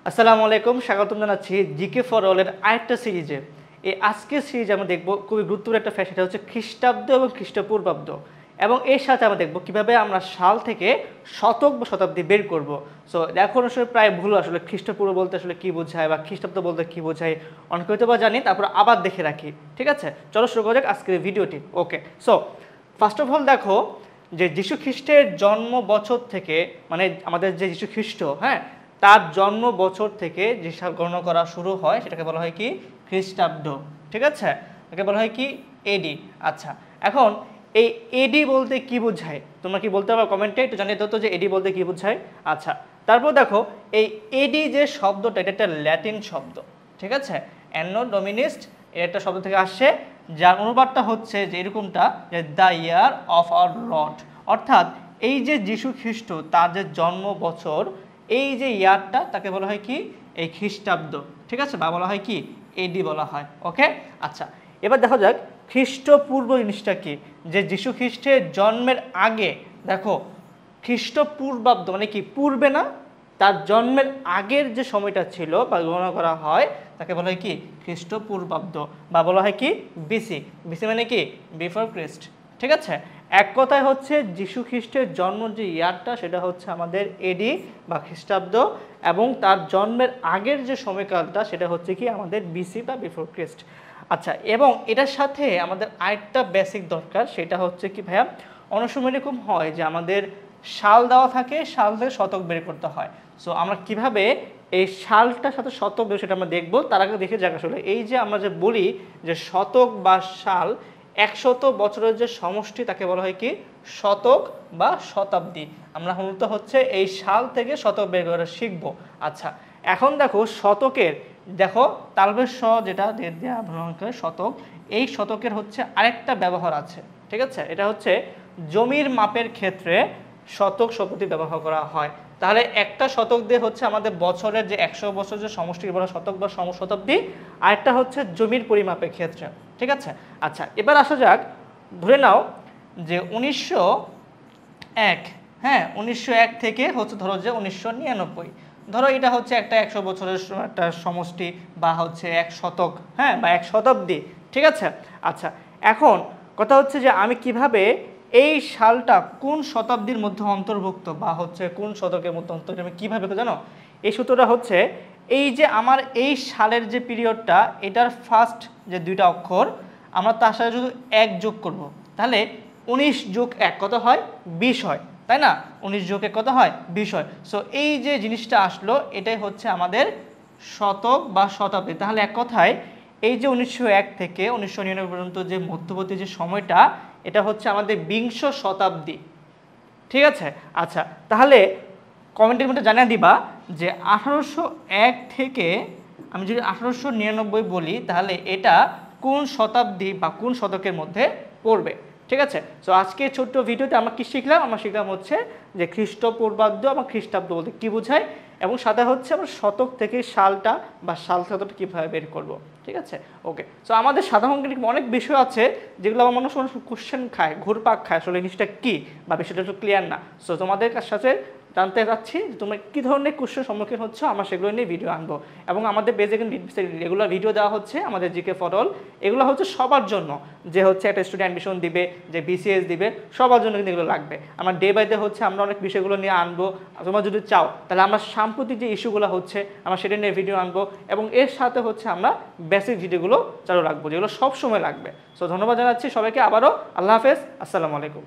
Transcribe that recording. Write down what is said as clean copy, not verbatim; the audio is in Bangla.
আসসালামু আলাইকুম, স্বাগতম জানাচ্ছি জিকে ফর অলের আরেকটা সিরিজে। এই আজকের সিরিজে আমরা দেখব খুবই গুরুত্বপূর্ণ একটা ফ্যাক্ট, সেটা হচ্ছে খ্রিস্টাব্দ এবং খ্রিস্টপূর্বাব্দ। এবং এর সাথে আমরা দেখব কিভাবে আমরা সাল থেকে শতক বা শতাব্দী বের করব। সো এখন আসলে প্রায় ভুল, আসলে খ্রিস্টপূর্ব বলতে আসলে কী বোঝায় বা খ্রিস্টাব্দ বলতে কী বোঝায় অনেকে হয়তো বা জানি, তারপর আবার দেখে রাখি। ঠিক আছে, চলো শুরু করা যাক আজকের ভিডিওটি। ওকে, সো ফার্স্ট অফ অল দেখো যে যীশু খ্রিস্টের জন্ম বছর থেকে, মানে আমাদের যে যীশু খ্রিস্ট, হ্যাঁ, তার জন্ম বছর থেকে যে সাল গণনা করা শুরু হয় সেটাকে বলা হয় কি খ্রিস্টাব্দ। ঠিক আছে, এটাকে বলা হয় কি এডি। আচ্ছা, এখন এই এডি বলতে কি বোঝায় তোমরা কি বলতে পারো কমেন্টে একটু জানিয়ে দাও তো যে এডি বলতে কি বোঝায়। আচ্ছা, তারপর দেখো এই এডি যে শব্দটা, এটা একটা ল্যাটিন শব্দ। ঠিক আছে, অ্যানো ডোমিনিস্ট এর একটা শব্দ থেকে আসছে, যার অনুবাদটা হচ্ছে যে এরকমটা, যে the year of our Lord. অর্থাৎ এই যে যীশু খ্রিস্ট তার যে জন্ম বছর, এই যে ইয়ারটা তাকে বলা হয় কি এই খ্রিস্টাব্দ। ঠিক আছে, বা বলা হয় কি এডি বলা হয়। ওকে, আচ্ছা, এবার দেখা যাক খ্রিস্টপূর্ব জিনিসটা কি। যে যীশু খ্রিস্টের জন্মের আগে, দেখো খ্রিস্টপূর্বাব্দ মানে কি পূর্বে না, তার জন্মের আগের যে সময়টা ছিল বা গণনা করা হয় তাকে বলা হয় কি খ্রিস্টপূর্বাব্দ, বা বলা হয় কি বিসি। বিসি মানে কি বিফোর খ্রিস্ট। ঠিক আছে, এক কথায় হচ্ছে যীশু খ্রিস্টের জন্ম যে ইয়ারটা সেটা হচ্ছে আমাদের এডি বা খ্রিস্টাব্দ, এবং তার জন্মের আগের যে সময়কালটা সেটা হচ্ছে কি আমাদের বিসি বা বিফোর খ্রিস্ট। আচ্ছা, এবং এটার সাথে আমাদের আরেকটা বেসিক দরকার, সেটা হচ্ছে কি ভাইয়া, অনেক সময় এরকম হয় যে আমাদের সাল দেওয়া থাকে, সাল থেকে শতক বের করতে হয়। সো আমরা কিভাবে এই সালটার সাথে শতক বের সেটা আমরা দেখবো। তার আগে দেখে যাক আসলে এই যে আমরা যে বলি যে শতক বা সাল 100 বছরের যে সমষ্টি তাকে বলা হয় কি শতক বা শতাব্দী। আমরা মূলত হচ্ছে এই সাল থেকে শতক বের করা শিখবো। আচ্ছা, এখন দেখো শতকের, দেখো তালবের শ যেটা শতক, এই শতকের হচ্ছে আরেকটা ব্যবহার আছে। ঠিক আছে, এটা হচ্ছে জমির মাপের ক্ষেত্রে শতক শব্দটি ব্যবহার করা হয়। তাহলে একটা শতক দিয়ে হচ্ছে আমাদের বছরের যে 100 বছর যে সমষ্টি বলা শতক বা শতাব্দী, আরেকটা হচ্ছে জমির পরিমাপের ক্ষেত্রে। ঠিক আছে, আচ্ছা, এবার আসা যাক, ধরে নাও যে 1901, হ্যাঁ 1901 থেকে হচ্ছে ধরো যে 1999, ধরো এটা হচ্ছে একটা 100 বছরের একটা সমষ্টি বা হচ্ছে এক শতক, হ্যাঁ, বা এক শতাব্দী। ঠিক আছে, আচ্ছা, এখন কথা হচ্ছে যে আমি কিভাবে এই সালটা কোন শতাব্দীর মধ্যে অন্তর্ভুক্ত বা হচ্ছে কোন শতকের মধ্যে অন্তর্ভুক্ত আমি কীভাবে জানো, এই সূত্রটা হচ্ছে এই যে আমার এই সালের যে পিরিয়ডটা, এটার ফার্স্ট যে দুইটা অক্ষর আমরা তার সাথে যদি 1 যোগ করব, তাহলে 19 যোগ 1 কত হয় 20 হয়, তাই না? 19 যোগ 1 কত হয় 20 হয়। সো এই যে জিনিসটা আসলো এটাই হচ্ছে আমাদের শতক বা শতাব্দী। তাহলে এক কথায় এই যে 1901 থেকে 1999 পর্যন্ত যে মধ্যবর্তী যে সময়টা, এটা হচ্ছে আমাদের বিংশ শতাব্দী। ঠিক আছে, আচ্ছা, তাহলে কমেন্টের মধ্যে জানিয়ে দিবা যে 1801 থেকে আমি যদি 1899 বলি, তাহলে এটা কোন শতাব্দী বা কোন শতকের মধ্যে পড়বে। ঠিক আছে, সো আজকে ছোট্ট ভিডিওতে আমরা কি শিখলাম, আমরা শিখলাম হচ্ছে যে খ্রিস্টপূর্বাব্দ এবং খ্রিস্টাব্দ বলতে কী বোঝায়, এবং সাথে হচ্ছে আমরা শতক থেকে সালটা বা সাল শতকটা কীভাবে বের করব। ঠিক আছে, ওকে, সো আমাদের সাধারণ অনেক বিষয় আছে যেগুলো আমার মানুষ কোশ্চেন খায়, ঘুরপাক খায়, আসলে জিনিসটা কী বা বিষয়টা একটু ক্লিয়ার না। সো তোমাদের সাথে জানতে চাচ্ছি যে তোমরা কী ধরনের কোশ্চেন সম্মুখীন হচ্ছে, আমরা সেগুলো নিয়ে ভিডিও আনবো। এবং আমাদের বেজে রেগুলার ভিডিও দেওয়া হচ্ছে আমাদের জিকে ফর অল, এগুলো হচ্ছে সবার জন্য, যে হচ্ছে একটা স্টুডেন্ট অ্যাডমিশন দিবে, যে বিসিএস দিবে, সবার জন্য কিন্তু এগুলো লাগবে। আমার ডে বাই ডে হচ্ছে আমরা অনেক বিষয়গুলো নিয়ে আনবো। তোমরা যদি চাও তাহলে আমরা সাম্প্রতিক যে ইস্যুগুলো হচ্ছে আমরা সেটা নিয়ে ভিডিও আনবো, এবং এর সাথে হচ্ছে আমরা বেসিক ভিডিওগুলো চালু রাখবো যেগুলো সব সময় লাগবে। সো ধন্যবাদ জানাচ্ছি সবাইকে আবারও। আল্লাহ হাফেজ, আসসালামু আলাইকুম।